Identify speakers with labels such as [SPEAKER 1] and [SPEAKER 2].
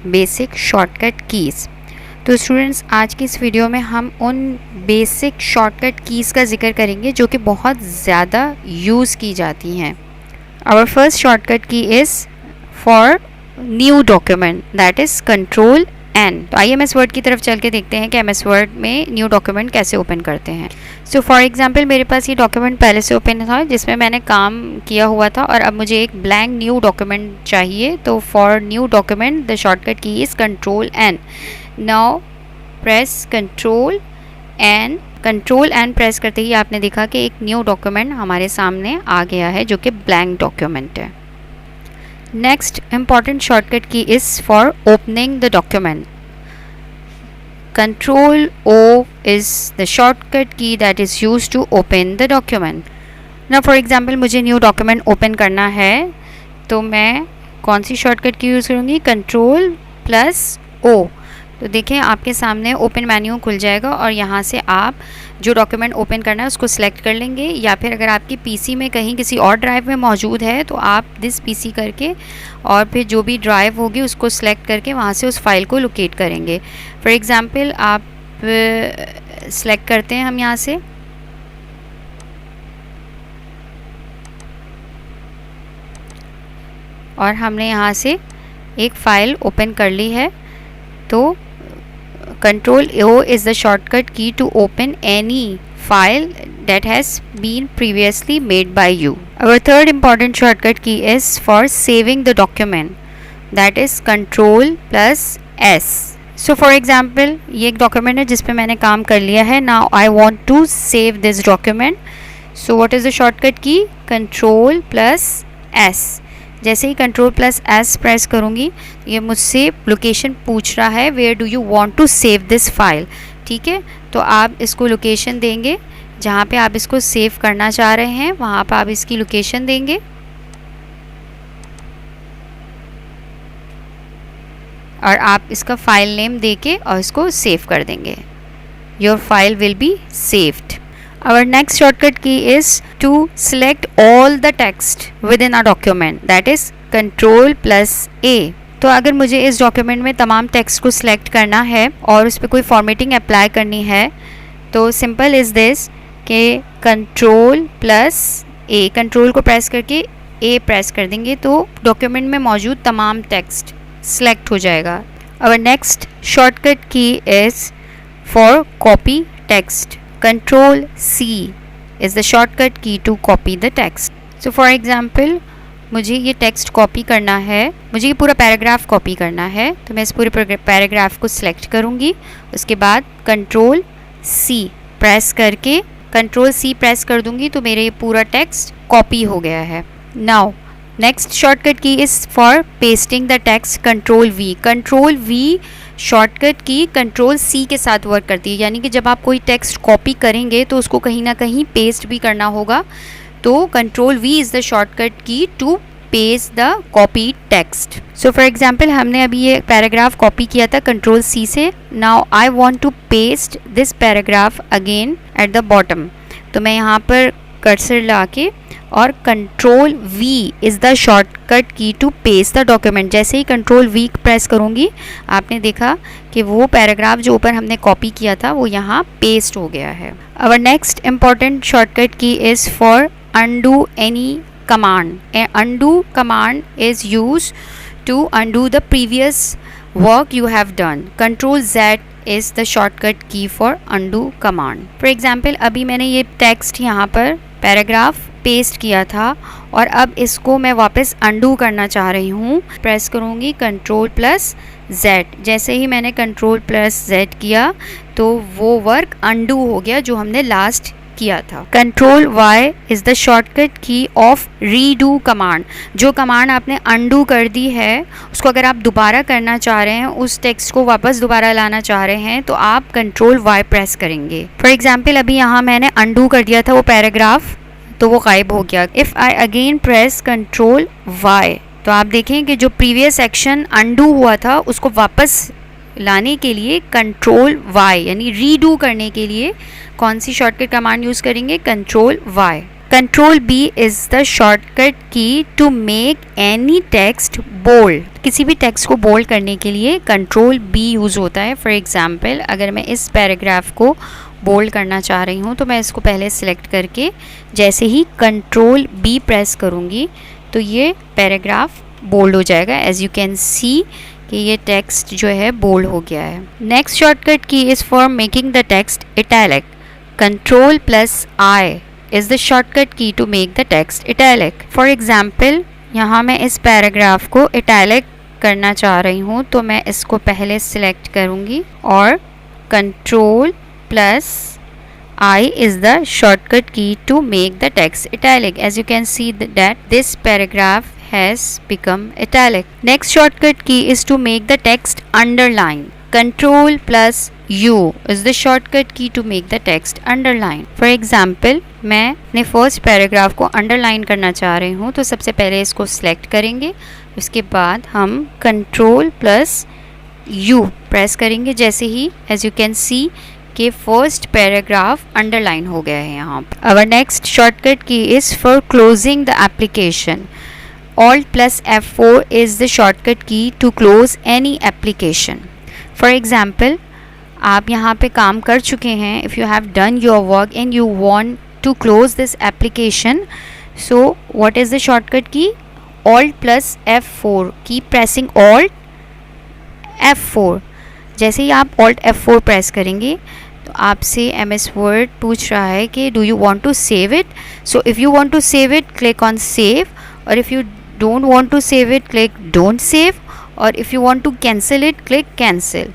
[SPEAKER 1] Basic shortcut keys. तो students, आज की इस वीडियो में हम उन बेसिक शॉर्टकट कीज़ का जिक्र करेंगे जो कि बहुत ज़्यादा यूज़ की जाती हैं। Our first shortcut key is for new document, that is control N. तो आइए MS वर्ड की तरफ चल के देखते हैं कि MS वर्ड में न्यू डॉक्यूमेंट कैसे ओपन करते हैं। सो फॉर एग्जांपल, मेरे पास ये डॉक्यूमेंट पहले से ओपन था जिसमें मैंने काम किया हुआ था और अब मुझे एक ब्लैंक न्यू डॉक्यूमेंट चाहिए। तो for new document the shortcut key is control N. Now press control N press करते ही आपने देखा कि एक न्यू डॉक्यूमेंट हमारे सामने आ गया है जो कि ब्लैंक डॉक्यूमेंट है। Next important shortcut key is for opening the document. Control O is the shortcut key that is used to open the document. Now for example, मुझे new document open करना है तो मैं कौन सी शॉर्टकट की use करूँगी? Control plus O। तो देखें आपके सामने ओपन मेन्यू खुल जाएगा और यहाँ से आप जो डॉक्यूमेंट ओपन करना है उसको सिलेक्ट कर लेंगे, या फिर अगर आपकी पीसी में कहीं किसी और ड्राइव में मौजूद है तो आप दिस पीसी करके और फिर जो भी ड्राइव होगी उसको सिलेक्ट करके वहाँ से उस फाइल को लोकेट करेंगे। फॉर एग्ज़ाम्पल आप सिलेक्ट करते हैं हम यहाँ से, और हमने यहाँ से एक फ़ाइल ओपन कर ली है। तो Control O is the shortcut key to open any file that has been previously made by you. Our third important shortcut key is for saving the document, that is Control plus S. So for example, ये एक document है जिस पे मैंने काम कर लिया है। Now I want to save this document. So what is the shortcut key? Control plus S. जैसे ही कंट्रोल प्लस एस प्रेस करूँगी ये मुझसे लोकेशन पूछ रहा है, where do you want to save this file. ठीक है, तो आप इसको लोकेशन देंगे जहाँ पे आप इसको सेव करना चाह रहे हैं, वहाँ पर आप इसकी लोकेशन देंगे और आप इसका फाइल नेम देके और इसको सेव कर देंगे। Your file will be saved. Our next shortcut key is to select all the text within a document, that is Control plus A. तो अगर मुझे इस डॉक्यूमेंट में तमाम टेक्स्ट को सिलेक्ट करना है और उस पर कोई फॉर्मेटिंग अप्लाई करनी है तो सिंपल इज़ दिस कि कंट्रोल प्लस ए, कंट्रोल को प्रेस करके ए प्रेस कर देंगे तो डॉक्यूमेंट में मौजूद तमाम टेक्स्ट सिलेक्ट हो जाएगा। Our next shortcut key is for copy text. Control C is the shortcut key to copy the text. So for example, मुझे ये टेक्स्ट कॉपी करना है, मुझे ये पूरा पैराग्राफ कॉपी करना है, तो मैं इस पूरे पैराग्राफ को सिलेक्ट करूँगी। उसके बाद कंट्रोल C प्रेस करके कंट्रोल C प्रेस कर दूँगी तो मेरे ये पूरा टेक्स्ट कॉपी हो गया है। Now next shortcut key is for pasting the text, control V। Control V shortcut की कंट्रोल C के साथ वर्क करती है, यानी कि जब आप कोई टेक्स्ट कॉपी करेंगे तो उसको कहीं ना कहीं पेस्ट भी करना होगा। तो control V is the shortcut key to paste the copy text. So for example, हमने अभी ये पैराग्राफ कॉपी किया था कंट्रोल C से। Now I want to paste this paragraph again at the bottom. तो मैं यहाँ पर कर्सर ला के और control V is the shortcut key to paste the document. जैसे ही कंट्रोल V प्रेस करूँगी आपने देखा कि वो पैराग्राफ जो ऊपर हमने कॉपी किया था वो यहाँ पेस्ट हो गया है। Our next important shortcut key is for undo any command. An undo command is used to undo the previous work you have done. Control Z is the shortcut key for undo command. For example, अभी मैंने ये text यहाँ पर paragraph paste किया था और अब इसको मैं वापस अंडू करना चाह रही हूँ। प्रेस करूँगी कंट्रोल प्लस Z। जैसे ही मैंने कंट्रोल प्लस Z किया तो वो वर्क अंडू हो गया जो हमने लास्ट किया था। Control Y is the shortcut की ऑफ रीडू कमांड। जो कमांड आपने अंडू कर दी है उसको अगर आप दोबारा करना चाह रहे हैं, उस टेक्स्ट को वापस दोबारा लाना चाह रहे हैं तो आप कंट्रोल Y प्रेस करेंगे। फॉर एग्जाम्पल, अभी यहाँ मैंने अंडू कर दिया था वो पैराग्राफ तो वो गायब हो गया। If I again press control Y तो आप देखें कि जो प्रीवियस एक्शन अंडू हुआ था उसको वापस लाने के लिए कंट्रोल Y यानी रीडू करने के लिए कौन सी शॉर्टकट कमांड यूज़ करेंगे? Control Y। Control B is the shortcut key to make any text bold. किसी भी टेक्स्ट को बोल्ड करने के लिए Control B यूज़ होता है. फॉर एग्ज़ाम्पल अगर मैं इस पैराग्राफ को बोल्ड करना चाह रही हूँ तो मैं इसको पहले सिलेक्ट करके जैसे ही Control B प्रेस करूँगी तो ये पैराग्राफ बोल्ड हो जाएगा. एज यू कैन सी कि ये टेक्स्ट जो है बोल्ड हो गया है. Next shortcut key is for making the text italic. Control plus I is the shortcut key to make the text italic. For example, यहाँ मैं इस पैराग्राफ को italic करना चाह रही हूँ तो मैं इसको पहले सिलेक्ट करूँगी और Control plus I is the shortcut key to make the text italic. As you can see that this paragraph has become italic. Next shortcut key is to make the text underline. Control plus U is the shortcut key to make the text underline. For example, मैं अपने first paragraph को underline करना चाह रही हूँ तो सबसे पहले इसको सिलेक्ट करेंगे. उसके बाद हम Control plus U प्रेस करेंगे. जैसे ही एज यू कैन सी कि फर्स्ट पैराग्राफ अंडरलाइन हो गया है यहाँ पर. Our next shortcut key is for closing the application. Alt plus F4 is the shortcut key to close any application. For example, आप यहाँ पे काम कर चुके हैं. If you have done your work and you want to close this application, so what is the shortcut key? Alt plus F4. Keep pressing Alt F4. जैसे ही आप Alt F4 press करेंगे तो आपसे MS Word पूछ रहा है कि do you want to save it? So if you want to save it, click on save. or if you don't want to save it, click don't save. or if you want to cancel it, click cancel.